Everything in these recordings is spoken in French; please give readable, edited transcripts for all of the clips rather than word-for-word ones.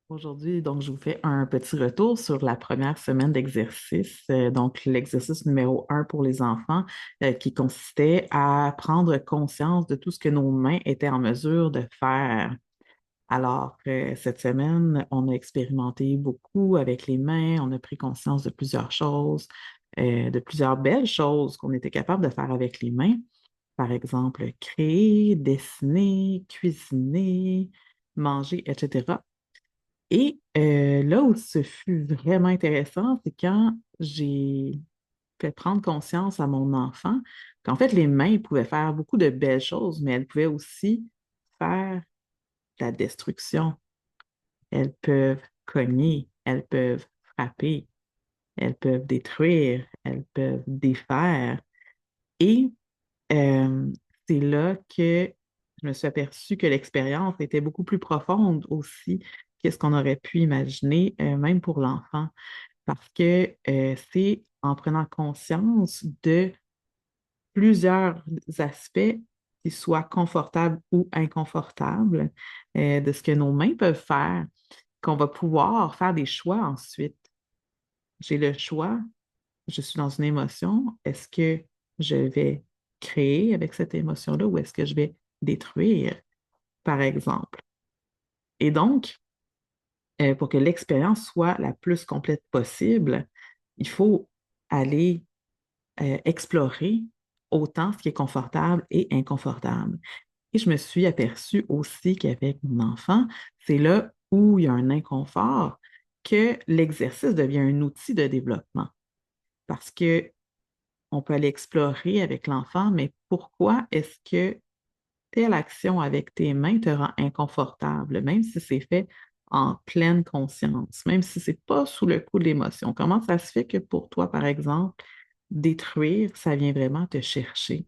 Aujourd'hui, donc, je vous fais un petit retour sur la première semaine d'exercice. Donc, l'exercice numéro 1 pour les enfants, qui consistait à prendre conscience de tout ce que nos mains étaient en mesure de faire. Alors, cette semaine, on a expérimenté beaucoup avec les mains, on a pris conscience de plusieurs choses, de plusieurs belles choses qu'on était capable de faire avec les mains. Par exemple, créer, dessiner, cuisiner, manger, etc. Et là où ce fut vraiment intéressant, c'est quand j'ai fait prendre conscience à mon enfant qu'en fait, les mains pouvaient faire beaucoup de belles choses, mais elles pouvaient aussi faire de la destruction. Elles peuvent cogner, elles peuvent frapper, elles peuvent détruire, elles peuvent défaire. Et euh, c'est là que je me suis aperçue que l'expérience était beaucoup plus profonde aussi que ce qu'on aurait pu imaginer, même pour l'enfant. Parce que c'est en prenant conscience de plusieurs aspects qui soient confortables ou inconfortables, de ce que nos mains peuvent faire, qu'on va pouvoir faire des choix ensuite. J'ai le choix, je suis dans une émotion, est-ce que je vais créer avec cette émotion-là ou est-ce que je vais détruire, par exemple? Et donc, pour que l'expérience soit la plus complète possible, il faut aller explorer autant ce qui est confortable et inconfortable. Et je me suis aperçue aussi qu'avec mon enfant, c'est là où il y a un inconfort que l'exercice devient un outil de développement. Parce que on peut aller explorer avec l'enfant, mais pourquoi est-ce que telle action avec tes mains te rend inconfortable, même si c'est fait en pleine conscience, même si c'est pas sous le coup de l'émotion? Comment ça se fait que pour toi, par exemple, détruire, ça vient vraiment te chercher?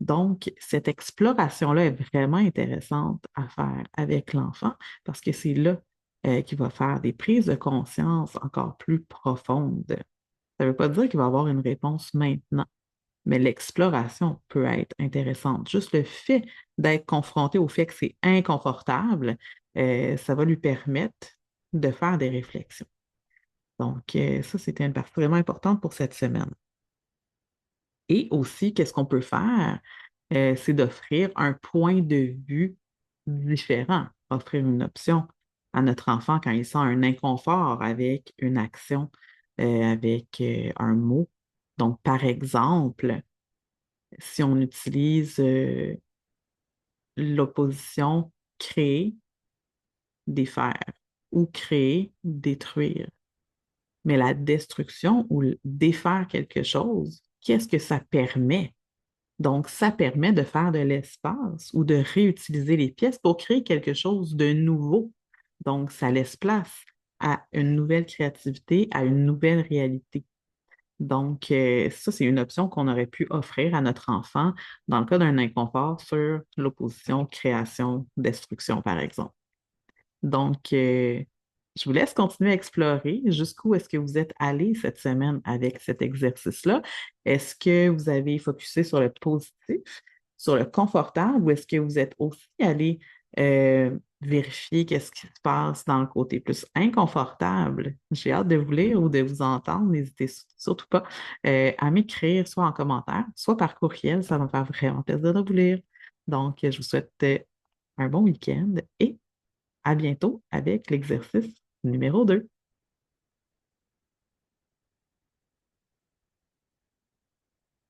Donc, cette exploration-là est vraiment intéressante à faire avec l'enfant parce que c'est là qu'il va faire des prises de conscience encore plus profondes. Ça ne veut pas dire qu'il va avoir une réponse maintenant, mais l'exploration peut être intéressante. Juste le fait d'être confronté au fait que c'est inconfortable, ça va lui permettre de faire des réflexions. Donc, ça, c'était une partie vraiment importante pour cette semaine. Et aussi, qu'est-ce qu'on peut faire? C'est d'offrir un point de vue différent, offrir une option à notre enfant quand il sent un inconfort avec une action, avec un mot. Donc, par exemple, si on utilise l'opposition créer, défaire ou créer, détruire, mais la destruction ou défaire quelque chose, qu'est-ce que ça permet? Donc, ça permet de faire de l'espace ou de réutiliser les pièces pour créer quelque chose de nouveau. Donc, ça laisse place à une nouvelle créativité, à une nouvelle réalité. Donc, ça, c'est une option qu'on aurait pu offrir à notre enfant dans le cas d'un inconfort sur l'opposition création-destruction, par exemple. Donc, je vous laisse continuer à explorer jusqu'où est-ce que vous êtes allé cette semaine avec cet exercice-là. Est-ce que vous avez focusé sur le positif, sur le confortable, ou est-ce que vous êtes aussi allé vérifier qu'est-ce qui se passe dans le côté plus inconfortable? J'ai hâte de vous lire ou de vous entendre. N'hésitez surtout pas à m'écrire, soit en commentaire, soit par courriel. Ça va me faire vraiment plaisir de vous lire. Donc, je vous souhaite un bon week-end et à bientôt avec l'exercice numéro 2.